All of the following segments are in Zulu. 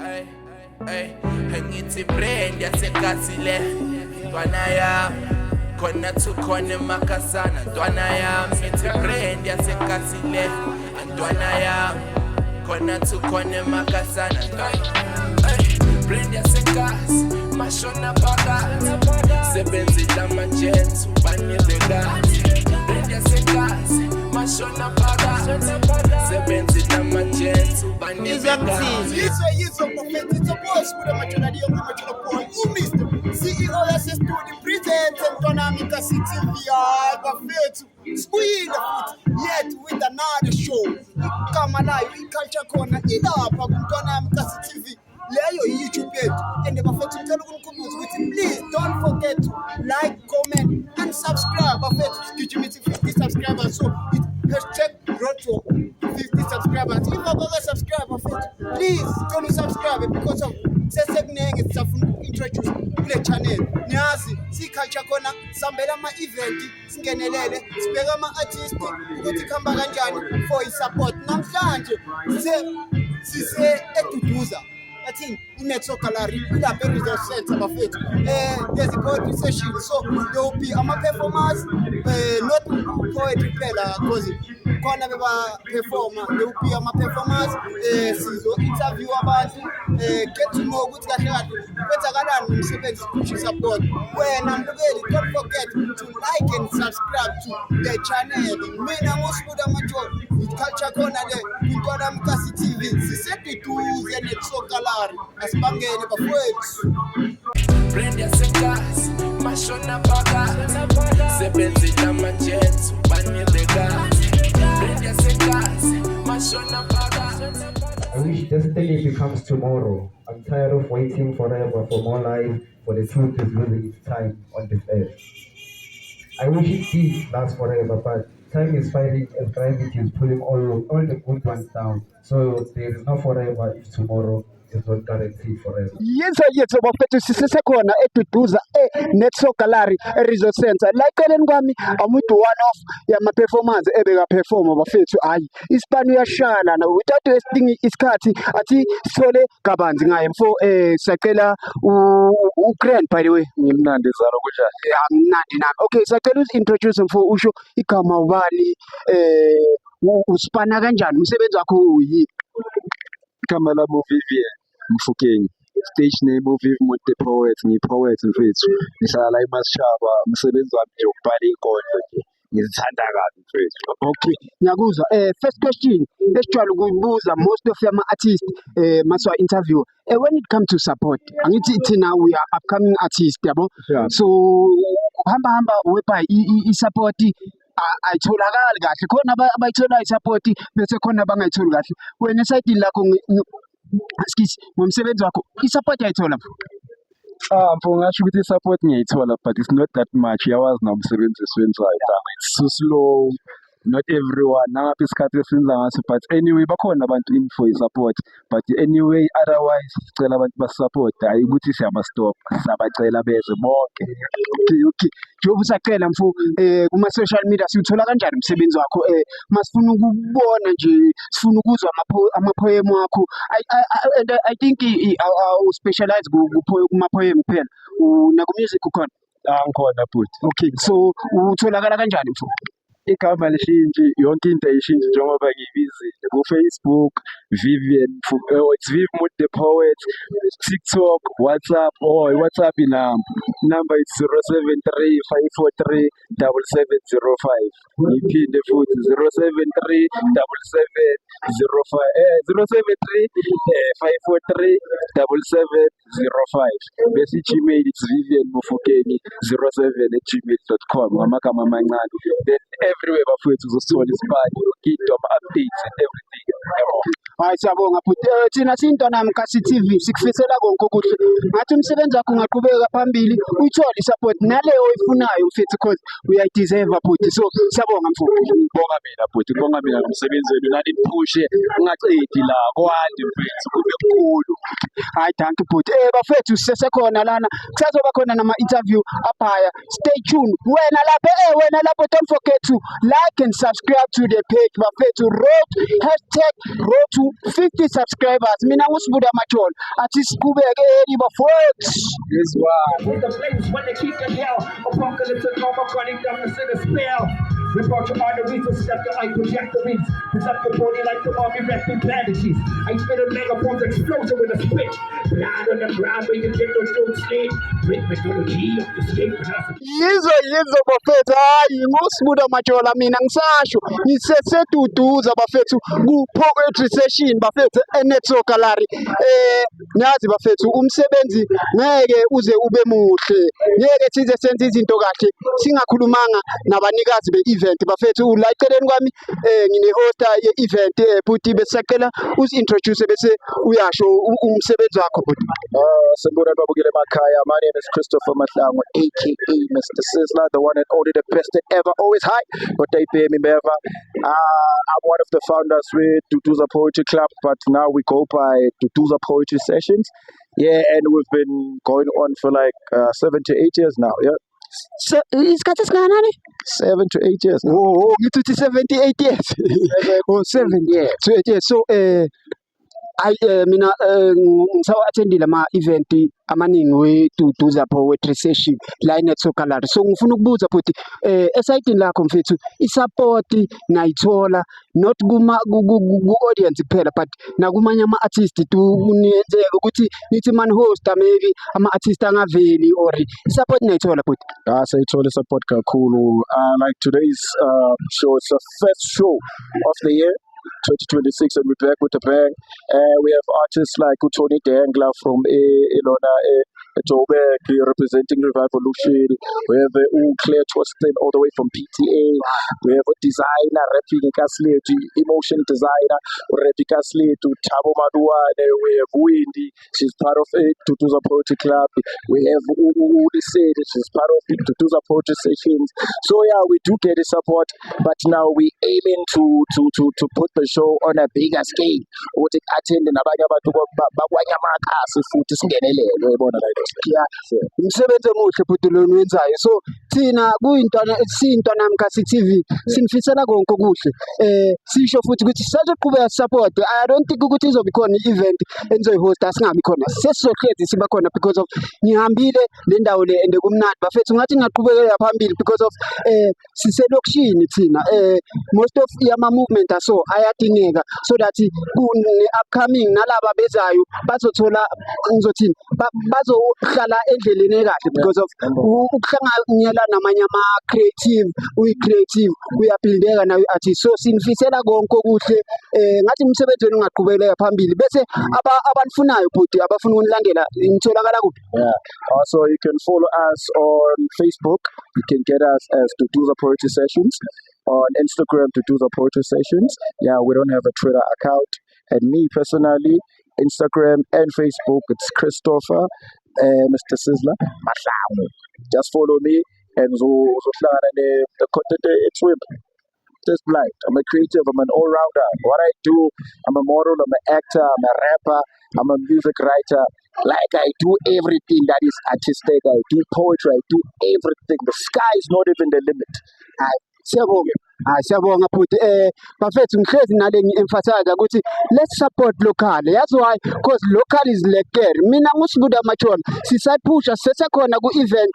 Ay, ay, hangithi brand yasekazile ntwana yami khona tukhona emakasana ntwana yami ngithi brand yasekazile ntwana yami khona tukhona emakasana brand yasekazi mashona phakathi sebenzile ama-jets ubanezekazi brand yasekazi mashona phakathi sebenzile ama-jets ubanezekazi Yizo Prophet, it's a boss with a maternity of the maternal boy. Who missed CEO SS to the present and Tonamika City VR, Buffet, squeeze the foot, yet with another show. Come alive, in Culture Corner, in our Tonamika City. Lay your YouTube page and the Buffet to tell with it. Please don't forget to like, comment, and subscribe. Buffet, give me 50 subscribers. So it hashtag road to 50 subscribers. If I go subscribe, Buffet, please go to subscribe because of Sesegning is introduce the channel. Niazi, see Culture Corner, Sambela ma event, Skenelele, Spega ma artist, ukuthi khamba kanjani for his support. Namhlanje sise eduduza. I think in Netsokalari, we have very sense of it. There's a poetry session, so there will be a performance, not poetry because corner performer, there will be a performance, interview about get to know what's going on. Better support. When I'm ready, don't forget to like and subscribe to the channel. Me na most good amateur with Culture Corner there. In Tonamika TV, c'est tout the Netsokalari. Asibangene bafowethu brand yasekazi mashona phakathi sebenzile ama-jets ubanezekazi brand yasekazi mashona phakathi. I wish destiny becomes tomorrow. I'm tired of waiting forever for more life, for the truth is losing its time on this earth. I wish it did last forever, but time is fighting as gravity is pulling all the good ones down. So there is no forever if tomorrow is not guaranteed forever. Yethu bafethu sisesekhona eduduza Netsokalari Resort Center. Like kwami amuthi one off yama performance ebeka perform bafethu hayi isipani uyashana na without wasting isikhathi athi sithole kabanzi ngaye mfo sacela u grand by the way ngimnandi zalo kunjani mnandi nami okay sacela introduce mfo usho igama ubani usipana kanjani umsebenzi wakho uyi igama lami Vivian Mfukeng, stage name Viv the Poet, ngiyi-poet mfethu ngihlala la eMasishaba umsebenzi wami nje ukubhala inkondlo nje ngizithanda kabi mfethu. Okay, ngiyakuzwa. First question esijwayele ukuyibuza most of ama-artists maswa interview when it comes to support angithi thina we are upcoming artists yabo Yeah. so hamba wepha i-support ayitholakali kahle khona abayithola i-support bese khona abangayitholi kahle wena esayidini lakho ngomsebenzi wakho i-support ayithola Mfo ngasho ukuthi i-support ngiyayithola but it's not that much. Uyawazi na umsebenzi esiwenzayo dama. It's so slow. Not everyone. Nangapha isikhathi esenza ngaso but anyway bakhona abantu in for i-support but anyway otherwise sicela abantu basupport hayi ukuthi siyabastop siyabacela beze bonke. okay njengoba usacela mfo kuma-social media siwuthola kanjani umsebenzi wakho masifuna ukubona nje sifuna ukuzwa ama-poem wakho I think specialize kuma-poem kuphela naku-music ukhona Ngikhona futhi. okay so utholakala kanjani mfo Igama lishintshi yonke into ayishintshe njengoba ngiyibizile ku-Facebook Vivian it's Viv the Poet, TikTok, WhatsApp WhatsApp number it's 073-543-7705 ngiphinde futhi 073-543-7705 bese i-Gmail it's Vivian Mofokeng 07@gmail.com ngamagama amancane then everywhere bafowethu uzosithola isipani yonke into ama-updates and everything yabo. hayi siyabonga bhuti thina siyiNtonamika TV sikufisela konke okuhle ngathi umsebenzi wakho ungaqhubeka phambili uyithole i-support naleyo oyifunayo mfethu because uyayideserve bhuti so siyabonga mfowethu. Bonga mina bhuti bonga mina ngomsebenzi wenu nani niphushe ungacedi la kwande mfethu kube kukhulu. hayi danke bhuti bafethu sisesekhona lana kusazoba khona nama-interview aphaya stay tuned wena lapho don't forget to like and subscribe to the page bafethu road to 50 subscribers. Mina ngusibuda Macholo. Athi siqhubekeni bafowethu. Yes, wow. With the flames when they keep the hell. Apocalypse and Armageddon down to sing a spell. We brought your arteries and step your eye trajectories. Present your body like the army wrapping bandages. I spit a megaphone explosion with a spit. Blind on the ground where you get those don't sleep. With mythology of the state philosophy. Yizo bafethu, hayi ngusibuda Majola mina ngisasho ngiseseduduza bafethu ku poetry session bafethu eNetso Gallery. Nyazi bafethu umsebenzi ngeke uze ube muhle, ngeke size senze izinto kahle singakhulumanga nabanikazi be-event bafethu. La eceleni kwami ngine hosta ye-event buti besacela usi-introduce bese uyasho umsebenzi wakho buti. Sanibona babukele emakhaya. My name is Christopher Mahlangu, aka Mr. Sizzler, the one and only, the best that ever, always high, but they pay me better. I'm one of the founders with Duduza Poetry Club, but now we go by Duduza Poetry Sessions. Yeah, and we've been going on for like 7 to 8 years now, yeah. Isikhathi esingakanani? 7 to 8 years now. Oh, ngithi 78 years. Oh, 7 years. So 8 years. So mina ngisawa-attendile ama-event amaningi we-Duduza Poetry Session la eNetso Gallery. So ngifuna ukubuza futhi esayidini lakho mfethu i-support nayithola not ku-audience kuphela but nakumanye ama-artist niyenzeka ukuthi nithi man-hosta maybe ama-artist angaveli or i-support nayithola futhi. Sayithola support kakhulu. Like today's show, it's the first show of the year 2026, and we're back with a bang. We have artists like Tony Dangler from Ilona Joburg representing Revivolution. We have Claire Twiston all the way from PTA. We have a designer rapping Kasletu, emotion designer rapping Kasletu, Tabo Maduane. We have Windy, she's part of it, Duduza Poetry Club. We have Udi said she's part of it, Duduza Poetry Sessions. So yeah, we do get the support, but now we aiming to put the show on a bigger scale. Ukuthi attend nabanye abantu bakwanye amakhasi futhi singenelele uyabona like Yeah, umsebenzi omuhle futhi lo wenzayo. So thina siyintwana mkasi TV sinifisela konke okuhle. Sisho futhi ukuthi sizoqhubeka support. I don't think ukuthi izobe khona i-event enizoyihosta singabi khona. Sesizohlezi siba khona because of ngihambile le ndawo le ende kumnandi bafethu ngathi ngaqhubekela phambili because of siselokishini thina. Most of yama movement aso ayadingeka so that upcoming nalaba bezayo bazothola ngizothini bazohlala endleleni kahle because of ukuhlanganyela namanye ama-creative uyabuildeka nawe artist. So sinifisela konke okuhle ngathi umsebenzi wenu ungaqhubekela phambili bese abanifunayo futhi abafuna ukunilandela nitholakala kuphi? Yeah. Also, you can follow us on Facebook. You can get us as Duduza Poetry Sessions. On Instagram, Duduza Poetry Sessions. Yeah, we don't have a Twitter account. And me personally, Instagram and Facebook, it's Christopher Mr. Sizzler Mahlangu. Just follow me and the content it's with. Just blind. I'm a creative, I'm an all-rounder. What I do, I'm a model, I'm an actor, I'm a rapper, I'm a music writer. Like I do everything that is artistic. I do poetry, I do everything. The sky is not even the limit. Siyabonga futhi bafethu ngihlezi nale ngi-emphasize ukuthi let's support local. That's why because local is lekker. Mina ngusibuda Machola sisaphusha sesekhona ku-event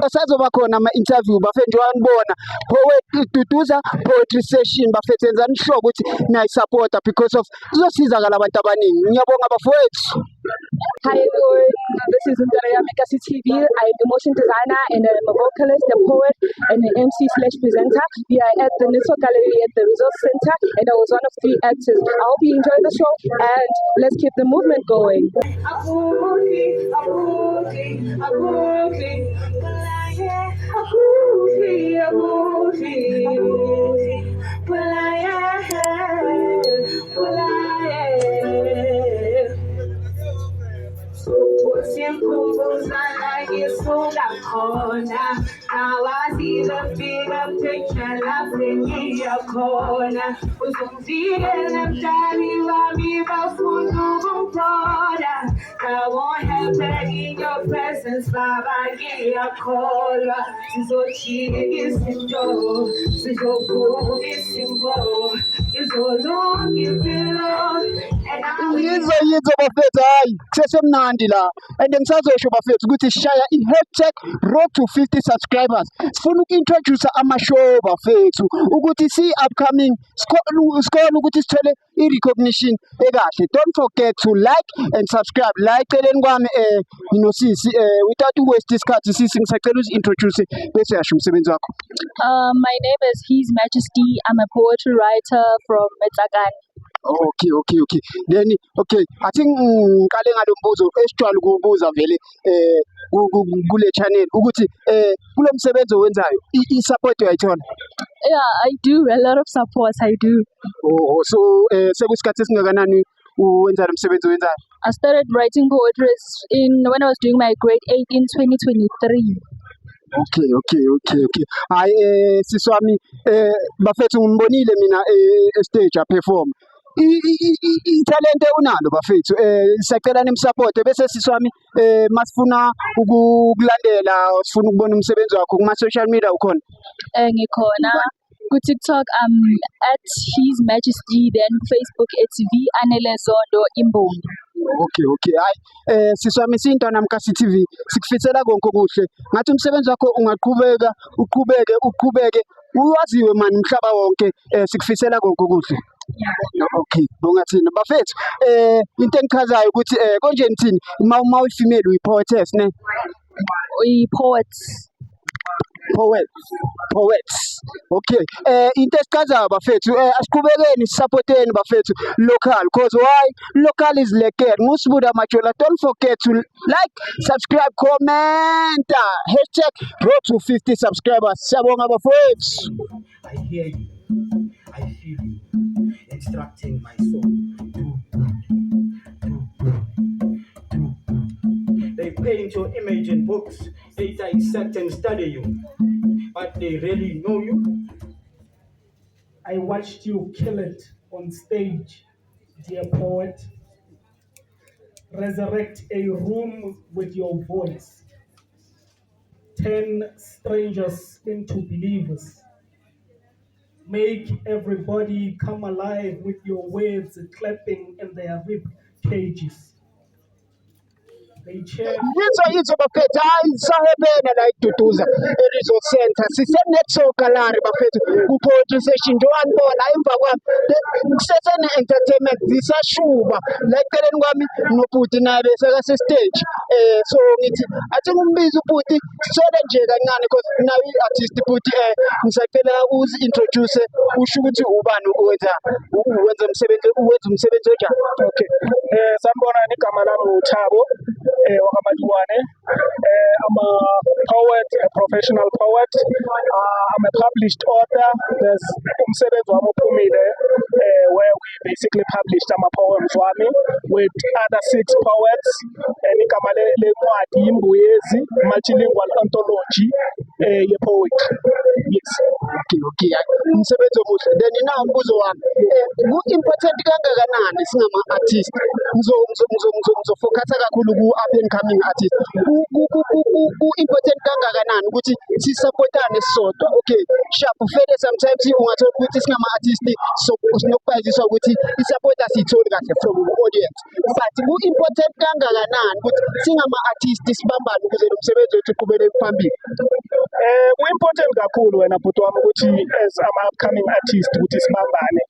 asazoba khona ama-interview bafethu njengoba nibona Duduza Poetry Session bafethu enzani sure ukuthi niyayisupporta because of izosizakala abantu abaningi. Ngiyabonga bafethu. Hi everyone, this is Ndara Mikasi TV. I'm a motion designer and I'm a vocalist, a poet, and an MC/presenter. We are at the Netso Gallery at the Resource Center, and I was one of 3 actors. I hope you enjoy the show, and let's keep the movement going. Now I see the bigger picture, laughing in your corner. Usumzile mtani wa miba fundu mkoda. I won't have that in your presence, Baba, give a call. So cheese in door, so go is in ball, is so long you belong, and I yizo bafethu hayi kusesemnandi la and ngisazosho bafethu ukuthi shaya i-hashtag road to 50 subscribers sifuna uku-introduce ama-show bafethu ukuthi si-upcoming sikhona ukuthi sithole i-recognition ekahle. Don't forget to like and subscribe la eceleni kwami nginosisi without waste isikhathi sisi ngisacela uzi-introduce bese yasho umsebenzi wakho. My name is His Majesty. I'm a poetry writer from Metsakani. Okay. Then I think ngikale ngalo mbuzo esijwayele ukubuza vele kule channel ukuthi kulo msebenzi owenzayo i-support uyayithola? Yeah, I do a lot of support. I do. So sekusikhathi esingakanani uwenza lo msebenzi owenzayo? I started writing poetry when I was doing my grade 8 in 2023. Okay. Hayi sisi wami bafethu ngimbonile mina stage a perform. Italente unalo bafethu sisacela nimsupport bese sisi wami masifuna ukukulandela sifuna ukubona umsebenzi wakho kuma social media ukhona? Ngikhona ku TikTok at His Majesty, then Facebook it's V.Anelezondo Imbongi. Okay. Hayi sisi wami siyintwana mkasi TV sikufisela konke okuhle ngathi umsebenzi wakho ungaqhubeka uqhubeke uwaziwe mani umhlaba wonke sikufisela konke okuhle. Okay, bongathini bafethu into engichazayo ukuthi konje nithini uma uyifemale uyi-poetess ne? Poets. Okay. Into esichazayo bafethu asiqhubekeni sisupporteni bafethu local cause why local is legend. Ngusibuda Majola. Don't forget to like, subscribe, comment #road to 50 subscribers. Siyabonga bafethu. I hear you, I feel you, instructing my soul. They paint your image in books, they dissect and study you, but they really know you. I watched you kill it on stage, dear poet. Resurrect a room with your voice. Turn strangers into believers. Make everybody come alive with your words clapping in their rib cages. They cheer. Yizo bafethu hayi sahebene la iduduza e-Resource Center sisenesokalari bafethu ku-poetry session nje wanibona emva kwami kusesene entertainment zisashuba la eceleni kwami nobhuti naye besekase-stage so ngithi athi ngimbize ubhuti sisole nje kancane because nayo i-artist bhuti ngisacela uzi-introduce usho ukuthi ubani uwenza umsebenzi onjani. Okay. Sanibonani igama lami uThabo Wakamadwane. I'm a poet, a professional poet. I'm a published author. There's umsebenzi wami ophumile where we basically published ama poems wami with other 6 poets. Igama lencwadi Imbuyezi multilingual anthology ye-poetry. Yes. Okay. Umsebenzi omuhle. Then na umbuzo wami ku-important kangakanani singama-artist ngizofocus kakhulu ku-up and coming artist ku-important kangakanani ukuthi sisupportane sisodwa. Okay, sharp vele sometimes ungathola ukuthi singama-artist sinokubhaziswa ukuthi i-support asiyitholi kahle from audience, but ku-important kangakanani ukuthi singama-artist sibambane ukuze lo msebenzi wethu uqhubele phambili? Ku-important kakhulu wena bhuti wami ukuthi as ama-upcoming artist ukuthi sibambane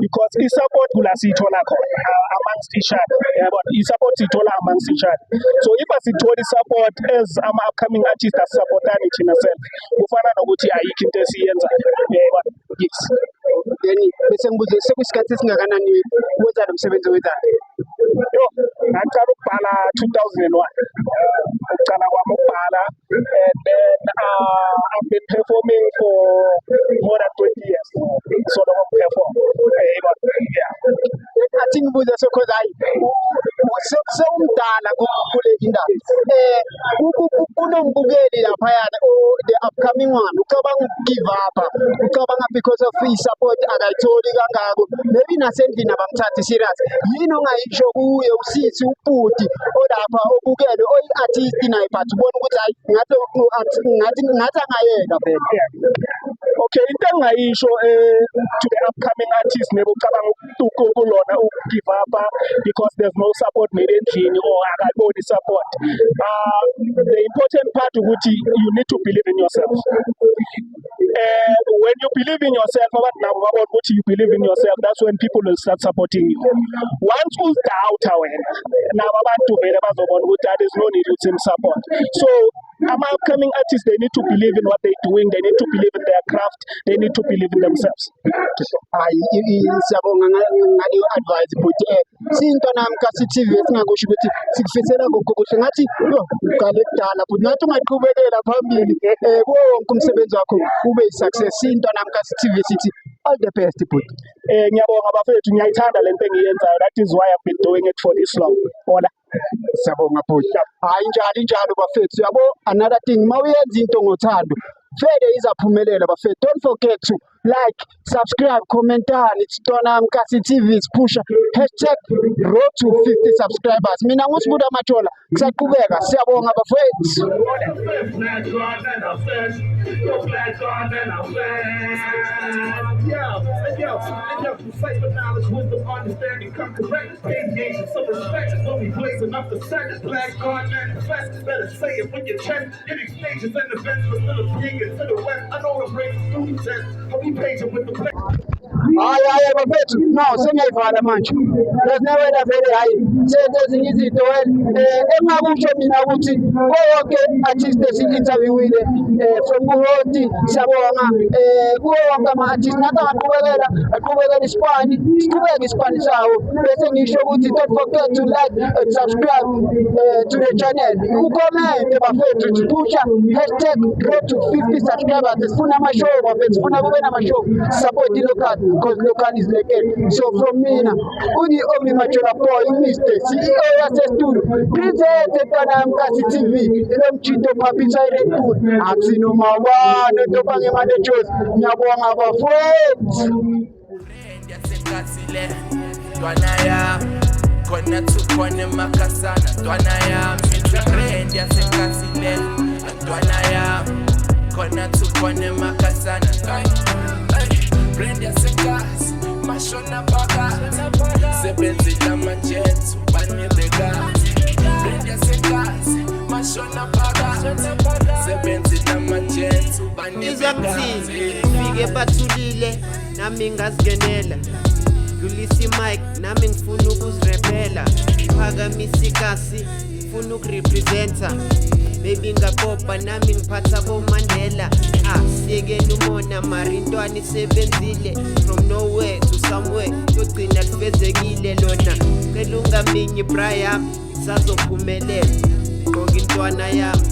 because i-support kula siyithola khona amongst each other. Yabona i-support siyithola amongst each other. So if asitholi i-support as ama-upcoming artist asisupportani thina self kufana nokuthi ayikho into esiyenzayo. Yes. Then bese ngibuze sekuyisikhathi esingakanani wenza lo msebenzi owenzayo? Ngaqala ukubhala 2001 ukuqala kwami ukubhala and then I've been performing for more than 20 years so long perform. Athi ngibuze because hayi sewumdala kule indaba kunombukeli laphayana the upcoming one ucabanga ukugive up ucabanga because of i-support akayitholi kangako, maybe nasendlini abamthathi serious. Yini ongayisho kuye usithi ubhuti olapha obukele oyi-artist naye but ubona ukuthi hayi ngathi angayeka phela? Okay, into engayisho to the upcoming artists nebocabanga ukulona give up because there's no support maybe endlini or akaboni support. The important part ukuthi you need to believe in yourself. When you believe in yourself, you believe in yourself, that's when people will start supporting you. Once you doubt, now there is no need to support. So upcoming artists, they need to believe in what they're doing, they need to believe in their craft, they need to believe in themselves. Siyabonga ngaleyo advice but sinto nami ka-CTV esingakusho ukuthi sikufisela konke kuhle ngathi yo uqale kudala but ngathi ungaqhubekela phambili kuwo wonke umsebenzi wakho ube yi-success. Sinto nami ka-CTV sithi all the best but Ngiyabonga bafethu, ngiyayithanda lento engiyenzayo, that is why I've been doing it for this long. Ola. Siyabonga bhuti. Hayi njalo bafethu, yabo another thing mawuyenza into ngothando vele izaphumelela bafethu. Don't forget to like, subscribe, comment on. It's Tonam CTV. It's pusha #road to 50 subscribers. Mina ngusbuda machola kusaqhubeka. Siyabonga bafethu. Hayi bafethu, no sengiyayivala manje. Lesinewena vele hayi sethe ezinye izinto engakusho mina ukuthi konke artist esi-interviewile from kuhoti siyabonga kuwo wonke ama-artist nathi aqhubekela isiqhubeke isiphani sawo bese ngisho ukuthi don't forget to like and subscribe to the channel. Ucommente bafethu pusha #road to 50 subscribers. Sifuna amashow bafethu, sifuna kube namashow support local because local is legend. So from me now, the only mature boy, Mr. CEO Studio, presented on CTV, the Chito Papi Red Bull, Axino Mawa, the Topangi Managers, Nyabonga Bafret. Kona tukone makasana twanaya friend ya sekasile twanaya kona tukone makasana friend ya sekas mashona baka sebenzi na manjet bani bega friend ya sekas mashona baka sebenzi na manjet bani bega fike bathulile nami ngazingenela Dulisi Mike, nami ngifuna ukuzirepela Phakamisa ikasi, ngifuna ukurepresenta Baby ngapopa, nami ngiphatha boMandela siyekeni umona marintwana isebenzile From nowhere to somewhere, yogcina lifezekile lona Cela ungaminyi bra yami, sazophumelela Gqoka intwana yami